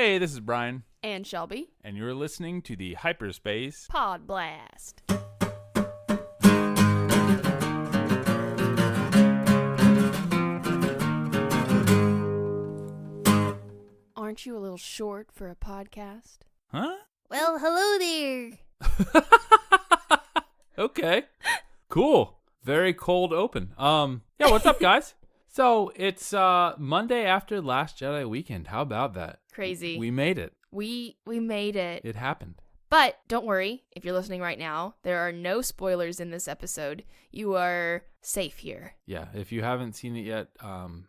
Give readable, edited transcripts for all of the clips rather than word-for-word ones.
Hey, this is Brian. And Shelby. And you're listening to the Hyperspace PodBlast. Aren't you a little short for a podcast? Huh? Well, hello there. Okay. Cool. Very cold open. Yeah, what's up, guys? So, it's Monday after Last Jedi weekend. How about that? Crazy. We made it. We made it. It happened. But don't worry, if you're listening right now, there are no spoilers in this episode. You are safe here. Yeah, if you haven't seen it yet,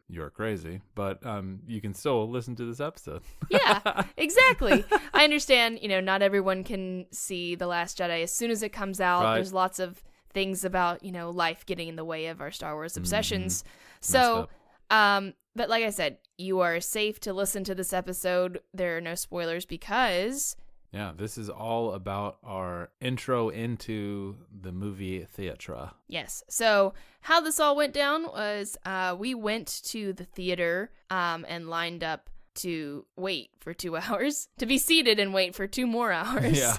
you're crazy. But you can still listen to this episode. Yeah, exactly. I understand, not everyone can see The Last Jedi as soon as it comes out. Right. There's lots of things about, life getting in the way of our Star Wars obsessions. Messed up. But like I said, you are safe to listen to this episode. There are no spoilers because... Yeah, this is all about our intro into the movie theatre. Yes. So how this all went down was we went to the theater and lined up to wait for 2 hours, to be seated and wait for 2 more hours. Yeah.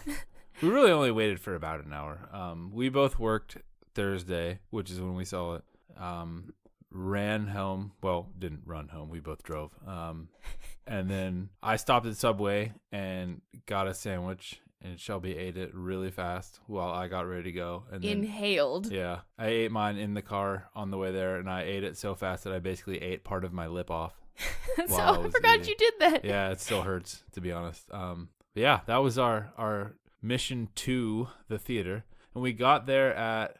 We really only waited for about an hour. We both worked Thursday, which is when we saw it. Ran home. Well, didn't run home. We both drove. And then I stopped at Subway and got a sandwich, and Shelby ate it really fast while I got ready to go. And then, Inhaled. Yeah. I ate mine in the car on the way there, and I ate it so fast that I basically ate part of my lip off. So I forgot you did that. Yeah, it still hurts, to be honest. Yeah, that was our mission to the theater. And we got there at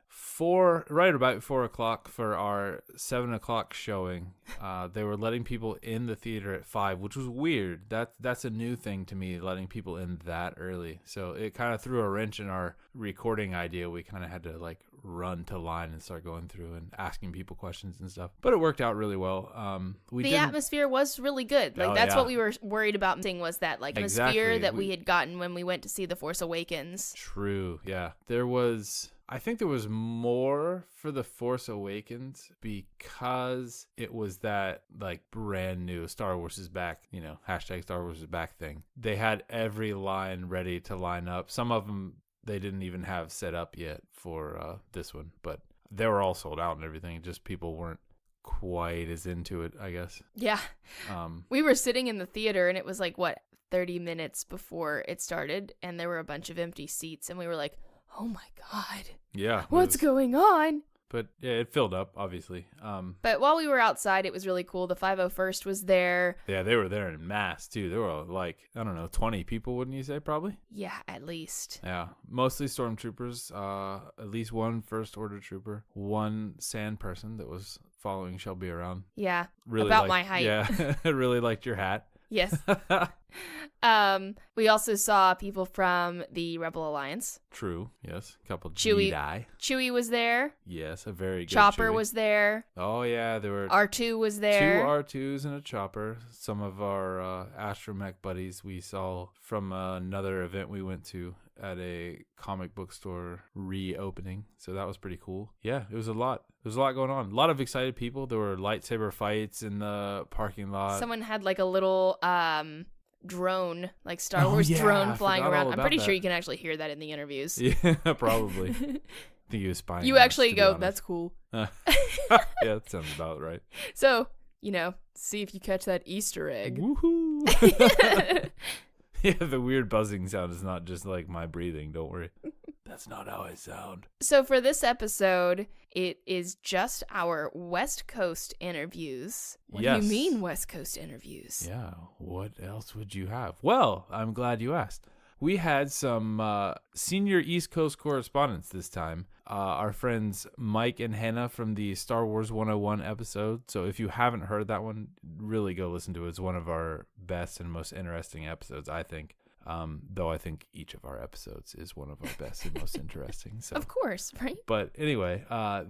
right about 4 o'clock for our 7 o'clock showing. They were letting people in the theater at 5, which was weird. That's a new thing to me, letting people in that early. So it kind of threw a wrench in our recording idea. We kind of had to run to line and start going through and asking people questions and stuff. But it worked out really well. The atmosphere was really good. That's what we were worried about missing, was that atmosphere that we had gotten when we went to see The Force Awakens. True, yeah. I think there was more for The Force Awakens because it was that brand new Star Wars is back, hashtag Star Wars is back thing. They had every line ready to line up. Some of them they didn't even have set up yet for this one, but they were all sold out and everything. Just people weren't quite as into it, I guess. Yeah. We were sitting in the theater and it was 30 minutes before it started, and there were a bunch of empty seats, and we were like, oh my God. Yeah. What's going on? But yeah, it filled up, obviously. But while we were outside, it was really cool. The 501st was there. Yeah, they were there in mass, too. There were 20 people, wouldn't you say, probably? Yeah, at least. Yeah, mostly stormtroopers, at least one First Order trooper, one sand person that was following Shelby around. Yeah, really about my height. Yeah, really liked your hat. Yes. We also saw people from the Rebel Alliance. True, yes. A couple Jedi. Chewie was there. Yes, a very good Chopper Chewie. was there. Oh, yeah, there were... R2 was there. 2 R2s and a Chopper. Some of our astromech buddies we saw from another event we went to at a comic book store reopening. So that was pretty cool. Yeah, it was a lot. There's a lot going on. A lot of excited people. There were lightsaber fights in the parking lot. Someone had a little drone, Star Wars drone flying around. I'm pretty sure you can actually hear that in the interviews. Yeah, probably. I think he was spying. You actually go, that's cool. Yeah, that sounds about right. So, see if you catch that Easter egg. Woohoo! Yeah, the weird buzzing sound is not just my breathing. Don't worry. That's not how I sound. So for this episode, it is just our West Coast interviews. What do you mean West Coast interviews? Yeah, what else would you have? Well, I'm glad you asked. We had some senior East Coast correspondents this time. Our friends Mike and Hannah from the Star Wars 101 episode. So if you haven't heard that one, really go listen to it. It's one of our best and most interesting episodes, I think. Though I think each of our episodes is one of our best and most interesting. So. Of course, right? But anyway,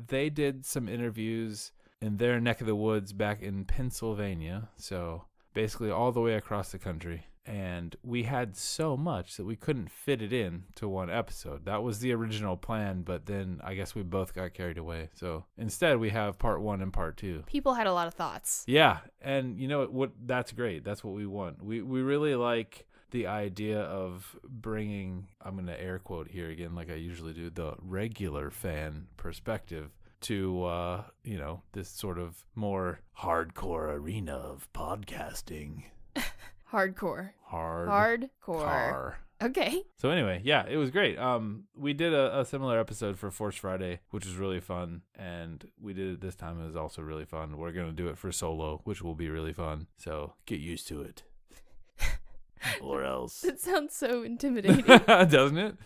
they did some interviews in their neck of the woods back in Pennsylvania. So basically all the way across the country. And we had so much that we couldn't fit it in to one episode. That was the original plan, but then I guess we both got carried away. So instead, we have part 1 and part 2. People had a lot of thoughts. Yeah, and you know what? That's great. That's what we want. We really like the idea of bringing, I'm going to air quote here again like I usually do, the regular fan perspective to, this sort of more hardcore arena of podcasting. Hardcore. Hardcore. Okay. So anyway, yeah, it was great. We did a similar episode for Force Friday, which was really fun, and we did it this time. It was also really fun. We're going to do it for Solo, which will be really fun. So get used to it. Or else. It sounds so intimidating. Doesn't it?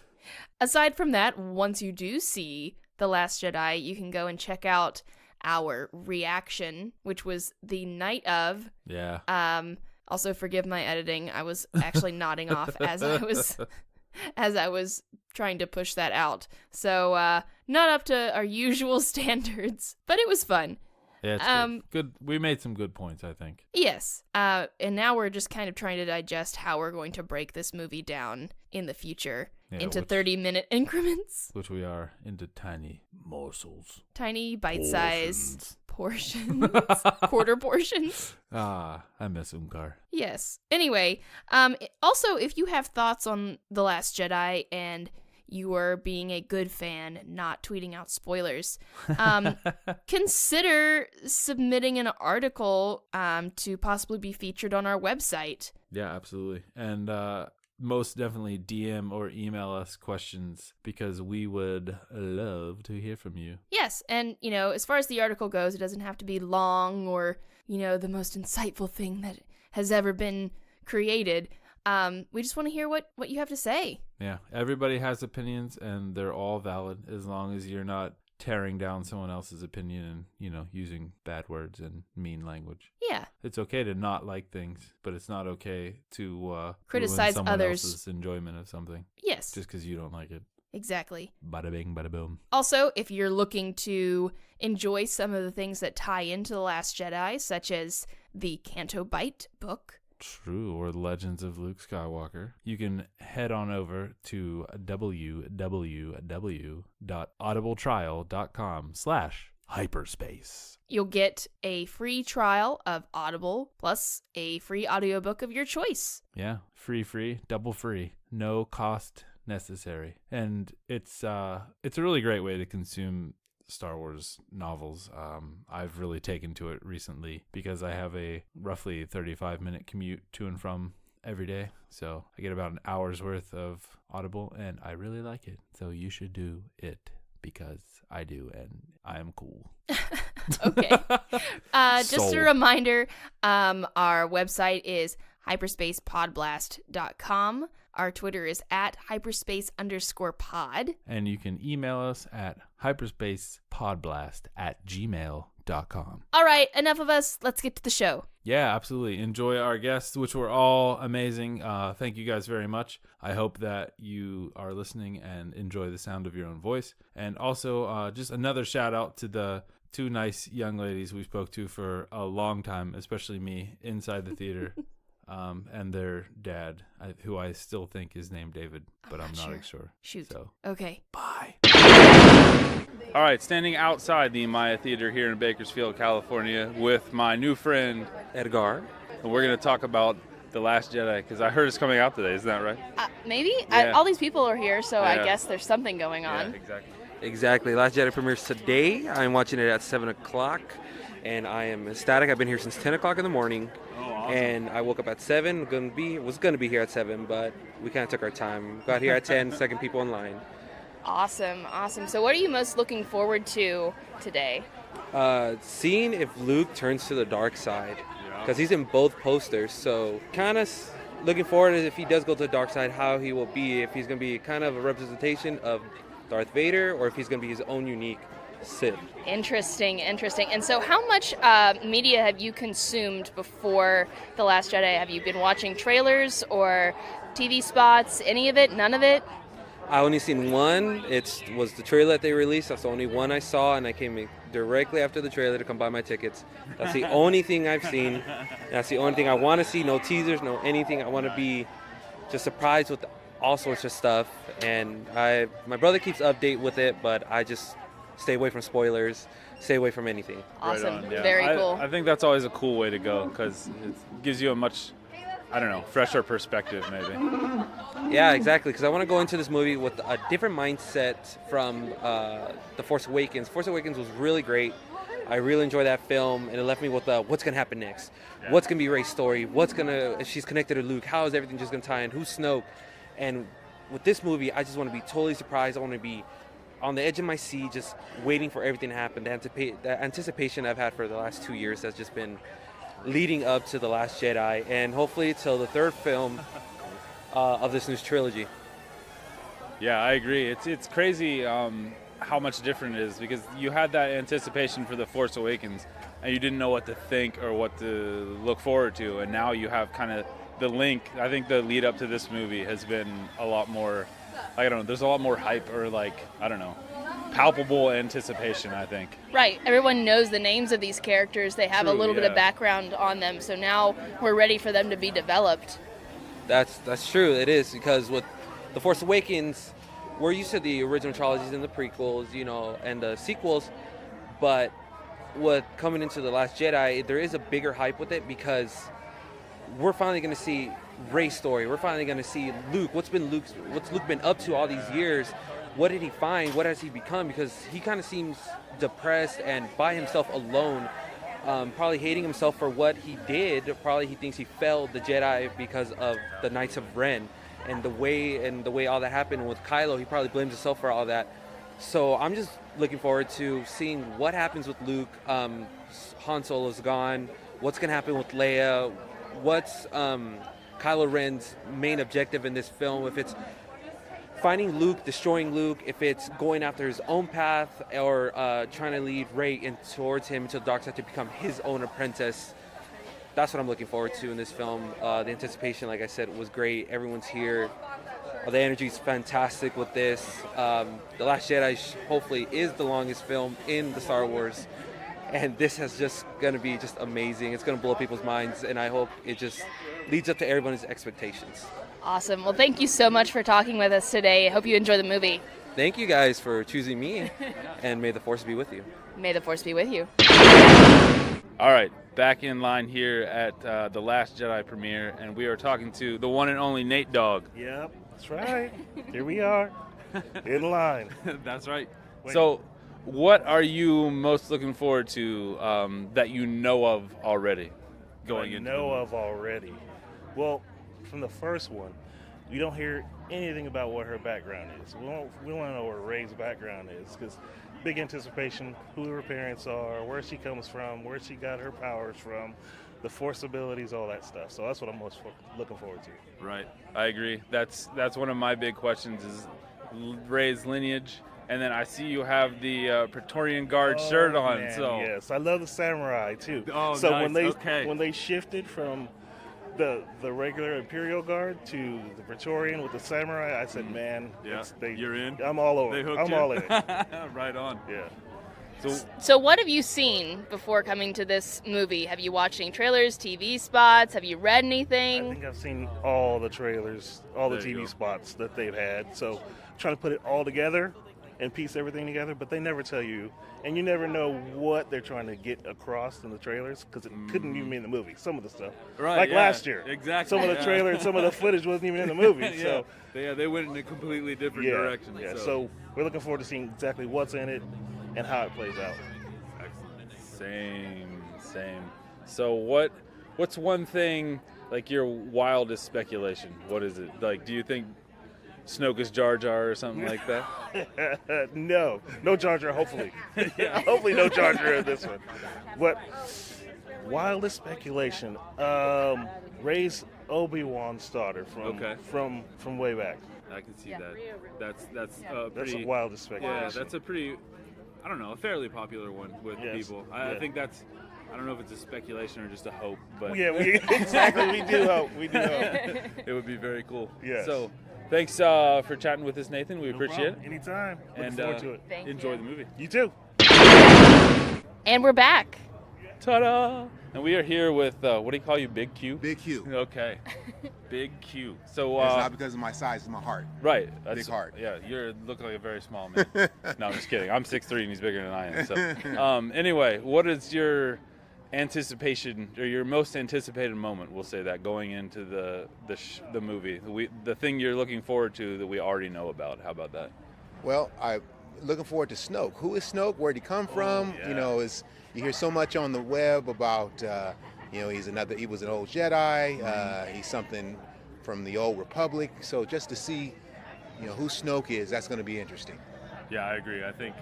Aside from that, once you do see The Last Jedi, you can go and check out our reaction, which was the night of. Yeah. Also, forgive my editing. I was actually nodding off as I was trying to push that out. So, not up to our usual standards, but it was fun. Yeah, it's good. We made some good points, I think. Yes. And now we're just kind of trying to digest how we're going to break this movie down in the future into 30-minute increments. Which we are, into tiny morsels. Tiny bite-sized portions. Quarter portions. I miss Umkar. Yes. Anyway, also, if you have thoughts on The Last Jedi and you are being a good fan, not tweeting out spoilers, consider submitting an article to possibly be featured on our website. Yeah, absolutely. And most definitely DM or email us questions because we would love to hear from you. Yes, and, as far as the article goes, it doesn't have to be long or, the most insightful thing that has ever been created. We just want to hear what you have to say. Yeah, everybody has opinions, and they're all valid as long as you're not tearing down someone else's opinion and, using bad words and mean language. Yeah. It's okay to not like things, but it's not okay to criticize ruin someone others' else's enjoyment of something. Yes. Just because you don't like it. Exactly. Bada bing, bada boom. Also, if you're looking to enjoy some of the things that tie into The Last Jedi, such as the Canto Bight book, True, or the Legends of Luke Skywalker, you can head on over to www.audibletrial.com/hyperspace. You'll get a free trial of Audible plus a free audiobook of your choice. Yeah, free, double free, no cost necessary. And it's a really great way to consume Star Wars novels. I've really taken to it recently because I have a roughly 35-minute commute to and from every day. So I get about an hour's worth of Audible, and I really like it. So you should do it because I do, and I am cool. Okay. Just a reminder, our website is hyperspacepodblast.com. Our Twitter is at hyperspace_pod. And you can email us at hyperspacepodblast@gmail.com. All right, enough of us. Let's get to the show. Yeah, absolutely. Enjoy our guests, which were all amazing. Thank you guys very much. I hope that you are listening and enjoy the sound of your own voice. And also, just another shout out to the 2 nice young ladies we spoke to for a long time, especially me, inside the theater. And their dad, who I still think is named David, but I'm not sure. Shoot. So, okay. bye. All right, standing outside the Maya Theater here in Bakersfield, California, with my new friend Edgar, and we're going to talk about The Last Jedi because I heard it's coming out today. Isn't that right? Maybe. Yeah. All these people are here, so Yeah. I guess there's something going on. Yeah, Exactly. Last Jedi premieres today. I'm watching it at 7 o'clock, and I am ecstatic. I've been here since 10 o'clock in the morning. And I woke up at 7, was going to be here at 7, but we kind of took our time. Got here at 10, second people in line. Awesome. So what are you most looking forward to today? Seeing if Luke turns to the dark side, because he's in both posters. So kind of looking forward to if he does go to the dark side, how he will be, if he's going to be kind of a representation of Darth Vader, or if he's going to be his own unique Sith. Interesting. And so how much media have you consumed before The Last Jedi? Have you been watching trailers or TV spots? Any of it? None of it? I only seen one. It was the trailer that they released. That's the only one I saw, and I came directly after the trailer to come buy my tickets. That's the only thing I've seen. That's the only thing I want to see. No teasers, no anything. I want to be just surprised with all sorts of stuff. And my brother keeps update with it, but I just stay away from spoilers, stay away from anything. Awesome. Right on, yeah. Very cool. I think that's always a cool way to go because it gives you a much, I don't know, fresher perspective maybe. Yeah, exactly, because I want to go into this movie with a different mindset from The Force Awakens. Force Awakens was really great. I really enjoyed that film, and it left me with what's going to happen next. Yeah. What's going to be Rey's story? If she's connected to Luke, how is everything just going to tie in? Who's Snoke? And with this movie, I just want to be totally surprised. I want to be on the edge of my seat, just waiting for everything to happen. The anticipation I've had for the last 2 years has just been leading up to The Last Jedi, and hopefully till the third film of this new trilogy. Yeah, I agree. It's crazy how much different it is because you had that anticipation for The Force Awakens, and you didn't know what to think or what to look forward to, and now you have kind of the link. I think the lead up to this movie has been a lot more, I don't know, there's a lot more hype or palpable anticipation, I think. Right. Everyone knows the names of these characters. They have a little bit of background on them, so now we're ready for them to be developed. That's true. It is, because with The Force Awakens, we're used to the original trilogies and the prequels, and the sequels, but with coming into The Last Jedi, there is a bigger hype with it because we're finally going to see Rey's story. We're finally going to see Luke. What's Luke been up to all these years? What did he find? What has he become? Because he kind of seems depressed and by himself alone, probably hating himself for what he did. Probably he thinks he failed the Jedi because of the Knights of Ren and the way all that happened with Kylo. He probably blames himself for all that. So I'm just looking forward to seeing what happens with Luke. Han Solo's gone. What's going to happen with Leia? What's Kylo Ren's main objective in this film? If it's finding Luke, destroying Luke, if it's going after his own path, or trying to lead Rey towards him into the dark side to become his own apprentice. That's what I'm looking forward to in this film. The anticipation, like I said, was great. Everyone's here. The energy is fantastic with this. The Last Jedi hopefully is the longest film in the Star Wars. And this is just going to be just amazing. It's going to blow people's minds, and I hope it just leads up to everyone's expectations. Awesome. Well, thank you so much for talking with us today. I hope you enjoy the movie. Thank you guys for choosing me, and may the Force be with you. May the Force be with you. All right, back in line here at the Last Jedi premiere, and we are talking to the one and only Nate Dogg. Yep, that's right. Here we are, in line. That's right. Wait. So, what are you most looking forward to that you know of already? Well, from the first one, we don't hear anything about what her background is. We want to know what Rey's background is, because big anticipation, who her parents are, where she comes from, where she got her powers from, the Force abilities, all that stuff. So that's what I'm most looking forward to. Right, I agree. That's one of my big questions is Rey's lineage. And then I see you have the Praetorian Guard shirt on. Man, so yes, I love the samurai too. Oh, so nice. when they shifted from the regular Imperial Guard to the Praetorian with the samurai, I said, man, you're in. I'm all over. I'm all in it. Right on. Yeah. So what have you seen before coming to this movie? Have you watched any trailers, TV spots? Have you read anything? I think I've seen all the trailers, all the TV spots that they've had. So trying to put it all together and piece everything together, but they never tell you, and you never know what they're trying to get across in the trailers, because it couldn't even be in the movie, some of the stuff. Right, like last year. Exactly. Some of the trailers, some of the footage wasn't even in the movie. So they went in a completely different direction. Yeah, so we're looking forward to seeing exactly what's in it and how it plays out. Excellent. Same. So what's one thing, like your wildest speculation? What is it? Like, do you think Snoke is Jar Jar or something like that? No Jar Jar, hopefully. Hopefully no Jar Jar in this one. But wildest speculation, Rey's Obi-Wan's daughter from way back. I can see that. That's That's the wildest speculation. Yeah, that's a pretty, I don't know, a fairly popular one with people. I think that's, I don't know if it's a speculation or just a hope, but yeah, exactly. We do hope. It would be very cool. Yes. So thanks for chatting with us, Nathan. We appreciate it. Anytime. Looking forward to it. Enjoy the movie. You too. And we're back. Ta-da! And we are here with, what do you call you, Big Q? Big Q. Okay. Big Q. So, It's not because of my size, it's my heart. right. Big heart. Yeah, you look like a very small man. No, I'm just kidding. I'm 6'3" and he's bigger than I am. So, anyway, what is your anticipation, or your most anticipated moment, we'll say that, going into the movie? The thing you're looking forward to that we already know about. How about that? Well, I'm looking forward to Snoke. Who is Snoke? Where'd he come from? yeah. You know, you hear so much on the web about, he was an old Jedi. He's something from the old Republic. So just to see, who Snoke is, that's going to be interesting. Yeah, I agree. I think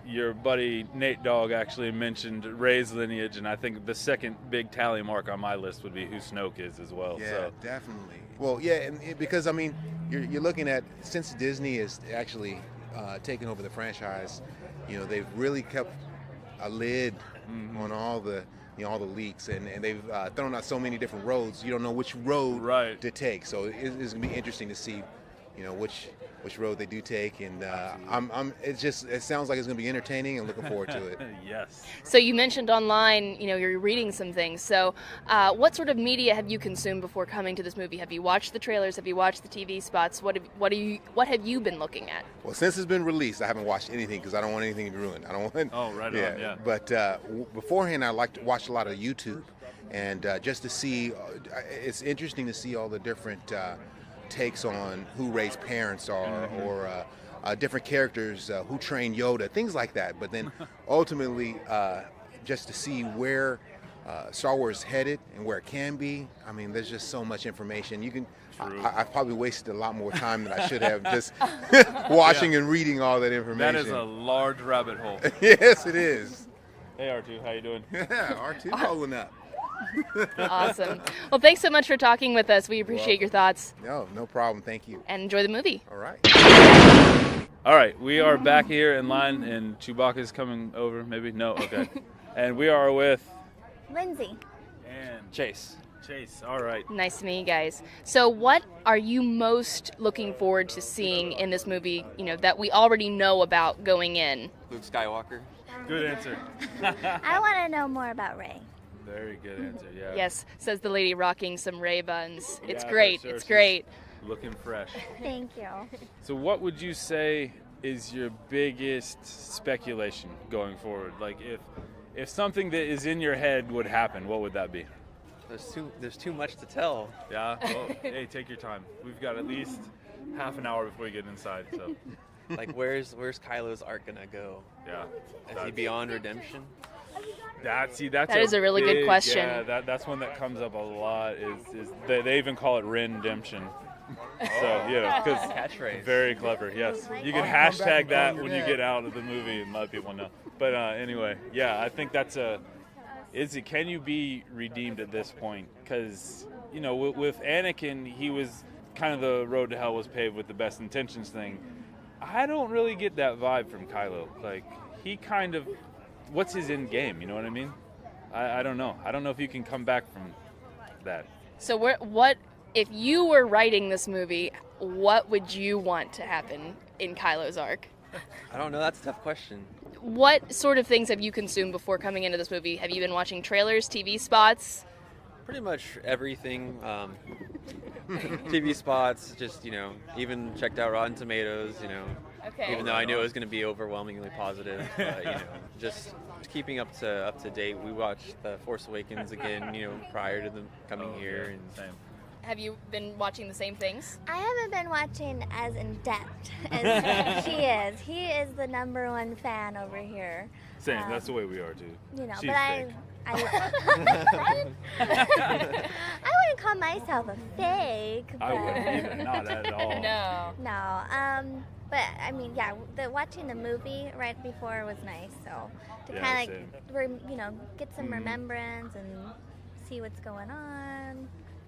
your buddy Nate Dogg actually mentioned Rey's lineage, and I think the second big tally mark on my list would be who Snoke is as well. Yeah, So. definitely. Well, yeah, because, you're looking at, since Disney is actually taking over the franchise, they've really kept a lid on all the leaks, and they've thrown out so many different roads. You don't know which road to take. So it's going to be interesting to see, which road they do take, and it sounds like it's going to be entertaining, and looking forward to it. Yes. So you mentioned online, you're reading some things. So what sort of media have you consumed before coming to this movie? Have you watched the trailers? Have you watched the TV spots? What have you been looking at? Well, since it's been released, I haven't watched anything because I don't want anything to be ruined. I don't want. Oh, right on, yeah. But beforehand, I like to watch a lot of YouTube, and just to see, it's interesting to see all the different takes on who Rey's parents are, or different characters, who trained Yoda, things like that. But then ultimately, just to see where Star Wars is headed and where it can be. There's just so much information. I've probably wasted a lot more time than I should have just watching and reading all that information. That is a large rabbit hole. Yes, it is. Hey, R2, how you doing? Yeah, R2 rolling up. Awesome. Well, thanks so much for talking with us. We appreciate your thoughts. No problem. Thank you. And enjoy the movie. All right. All right, we are back here in line, and Chewbacca's coming over, maybe? No? Okay. And we are with... Lindsay. And Chase. All right. Nice to meet you guys. So what are you most looking forward to seeing in this movie, that we already know about going in? Luke Skywalker. Good answer. I want to know more about Rey. Very good answer, yeah. Yes, says the lady rocking some Ray buns. It's Yeah, great. for sure. It's great. Looking fresh. Thank you. So what would you say is your biggest speculation going forward? Like, if something that is in your head would happen, what would that be? There's too much to tell. Yeah? Well, hey, take your time. We've got at least half an hour before we get inside, so... Like, where's Kylo's arc gonna go? Yeah. Is he beyond redemption? That is a really good question. Yeah, that's one that comes up a lot. Is they even call it Rendemption. So because Catchphrase. very clever. Yes, you can hashtag that when you get out of the movie and let people know. But anyway, yeah, I think that's can you be redeemed at this point? Because with Anakin, he was kind of the road to hell was paved with the best intentions thing. I don't really get that vibe from Kylo. Like, he kind of, what's his end game? You know what I mean? I don't know. I don't know if you can come back from that. So what if you were writing this movie, what would you want to happen in Kylo's arc? I don't know. That's a tough question. What sort of things have you consumed before coming into this movie? Have you been watching trailers, TV spots? Pretty much everything. TV spots, just, even checked out Rotten Tomatoes, Okay. even though I knew it was going to be overwhelmingly positive. But, just keeping up to date. We watched The Force Awakens again, prior to them coming here. And Same. Have you been watching the same things? I haven't been watching as in depth as she is. He is the #1 fan over here. Same. That's the way we are too. But She's I wouldn't call myself a fake. I wouldn't either. Not at all. No. But watching the movie right before was nice. So to Yeah, kind same. of, get some remembrance and see what's going on.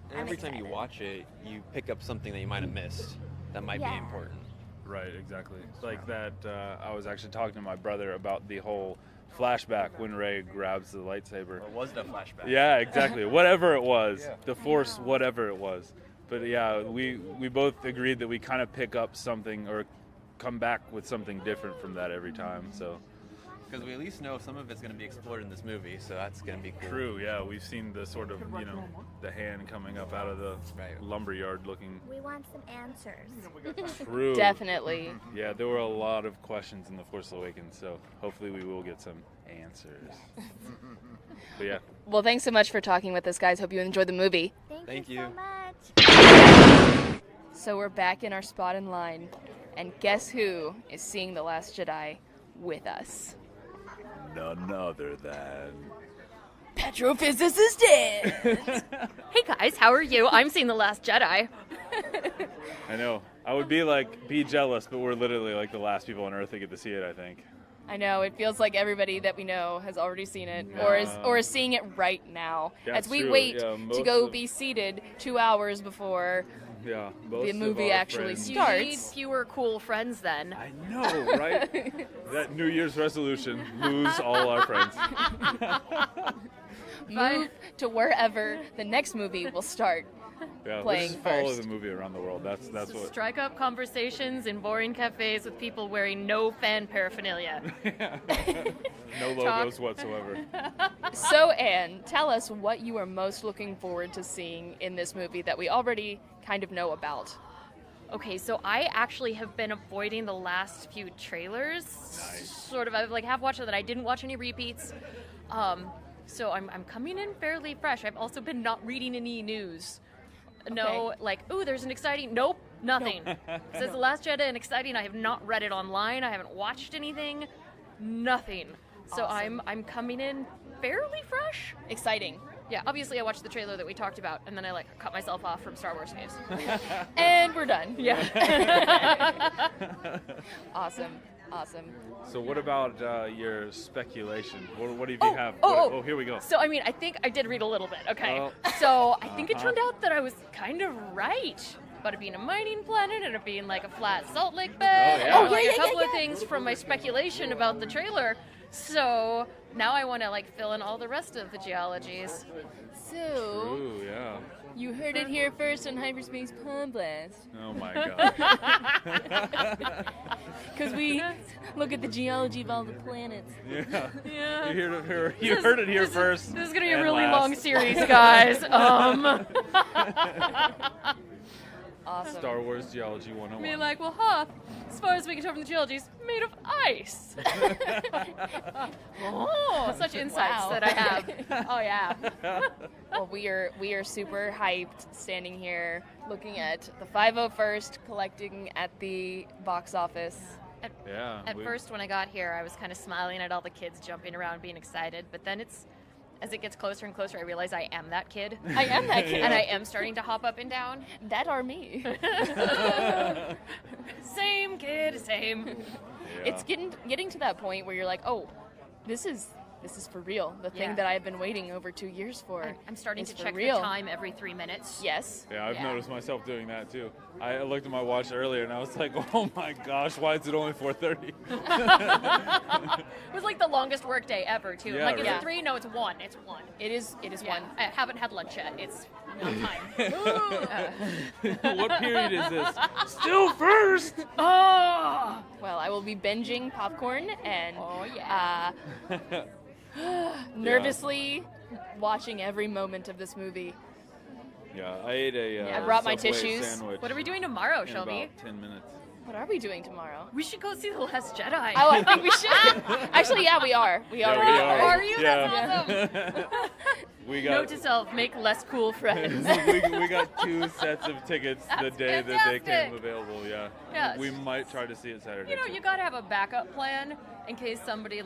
And every time you watch it, you pick up something that you might have missed that might be important. Right, exactly. Like that, I was actually talking to my brother about the whole flashback when Rey grabs the lightsaber. Or was it a flashback? Yeah, exactly. Whatever it was, the Force, whatever it was. But yeah, we both agreed that we kind of pick up something or come back with something different from that every time. So because we at least know some of it's going to be explored in this movie, so that's going to be cool. True, yeah. We've seen the sort of, the hand coming up out of the lumberyard looking. We want some answers. True. Definitely. Yeah, there were a lot of questions in The Force Awakens, so hopefully we will get some answers. But yeah. Well, thanks so much for talking with us, guys. Hope you enjoyed the movie. Thank you so much. So we're back in our spot in line, and guess who is seeing The Last Jedi with us? None other than Petrophysicist Anne. Hey guys, how are you? I'm seeing The Last Jedi. I know. I would be jealous, but we're literally like the last people on Earth that get to see it, I think. I know, it feels like everybody that we know has already seen it, or is seeing it right now. That's as we true. wait Yeah, to go be seated 2 hours before the movie actually You starts. need fewer cool friends then. I know, right? That New Year's resolution, lose all our friends. Move to wherever the next movie will start. Yeah, playing let's just follow first. the movie around the world. That's what. Strike up conversations in boring cafes with people wearing no fan paraphernalia. No logos whatsoever. So, Anne, tell us what you are most looking forward to seeing in this movie that we already kind of know about. Okay, so I actually have been avoiding the last few trailers. Nice. Sort of, I've half watched it, that I didn't watch any repeats. So I'm coming in fairly fresh. I've also been not reading any news. No, ooh, there's an exciting. Nope, nothing. It says The Last Jedi and exciting. I have not read it online. I haven't watched anything. Nothing. So Awesome. I'm coming in fairly fresh. Exciting. Yeah, obviously I watched the trailer that we talked about, and then I cut myself off from Star Wars news. And we're done. Yeah. Awesome. So what about your speculation? What do you have? Oh, here we go. So, I mean, I think I did read a little bit, okay? Oh. So, I think it turned out that I was kind of right about it being a mining planet and it being like a flat salt lake bed. Oh, yeah. And a couple of things from my speculation about the trailer. So, now I want to fill in all the rest of the geologies. So, Ooh, yeah. you heard it here first on Hyperspace PodBlast. Oh my god. Because we look at the geology of all the planets. Yeah. Yeah. You heard it here first. This is going to be a and really last. long series, guys. Awesome. Star Wars Geology 101. well, as far as we can tell from the geology, it's made of ice. Oh, such insights Wow. that I have. Oh, yeah. Well, we are super hyped standing here looking at the 501st collecting at the box office. Yeah. At first, when I got here, I was kind of smiling at all the kids jumping around, being excited. But then as it gets closer and closer, I realize I am that kid. I am that kid. And I am starting to hop up and down. That are me. Same kid, same. Yeah. It's getting to that point where you're like, oh, this is for real. The thing Yeah. that I've been waiting over 2 years for. I'm starting is to for check real. the time every 3 minutes. Yes. Yeah, I've Yeah. noticed myself doing that too. I looked at my watch earlier and I was like, oh my gosh, why is it only 4:30? It was like the longest work day ever, too. Yeah, Is right. it 3? No, it's 1. It's 1. It is Yeah. one. I haven't had lunch yet. It's not time. What period is this? Still first! Oh! Well, I will be binging popcorn and yeah. nervously watching every moment of this movie. Yeah, I ate a I brought my Subway tissues. sandwich What are we doing tomorrow, in Shelby? about 10 minutes. What are we doing tomorrow? We should go see The Last Jedi. Oh, I think we should. Actually, yeah, we are. We are. Yeah, we are. Are you? Yeah. That's awesome. We Note got to self, make less cool friends. we got 2 sets of tickets the That's day that they fantastic. came available. Yeah. Yeah. We might try to see it Saturday. You know, too. you gotta have a backup plan in case somebody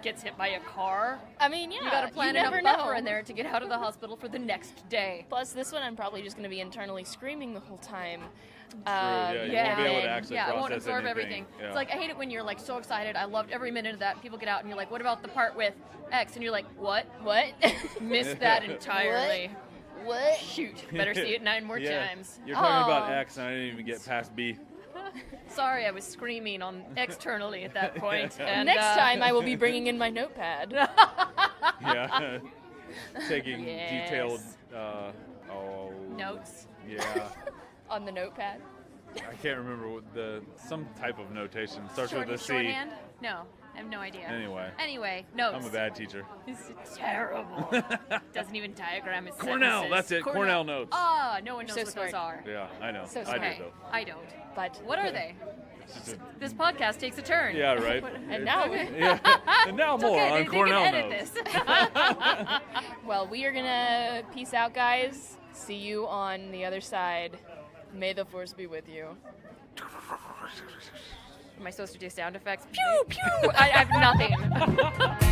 gets hit by a car. I mean, yeah. You gotta plan you enough never buffer know. in there to get out of the hospital for the next day. Plus, this one I'm probably just going to be internally screaming the whole time. yeah, you won't be able to actually I won't process absorb anything. everything. Yeah. It's like I hate it when you're so excited. I loved every minute of that. And people get out and you're like, "What about the part with X?" And you're like, "What? What? Missed that entirely." What? Shoot, better see it 9 more Yeah. times. You're talking about Aw. X, and I didn't even get past B. Sorry, I was screaming on externally at that point. And Next time, I will be bringing in my notepad. Yeah. Taking Yes. detailed. Notes. Yeah. On the notepad. I can't remember what some type of notation starts with a C. Shorthand? No. I have no idea. Anyway, notes. I'm a bad teacher. This is terrible. Doesn't even diagram his Cornell, sentences. that's it. Cornell notes. Ah, no one knows So what those smart. are. Yeah, I know. So I smart. do though. I don't. But What are they? It's just a- This podcast takes a turn. yeah, right. and now, Yeah. And now It's more okay, on they Cornell can edit notes. this. well, we are gonna peace out, guys. See you on the other side. May the force be with you. Am I supposed to do sound effects? Pew pew. I have nothing.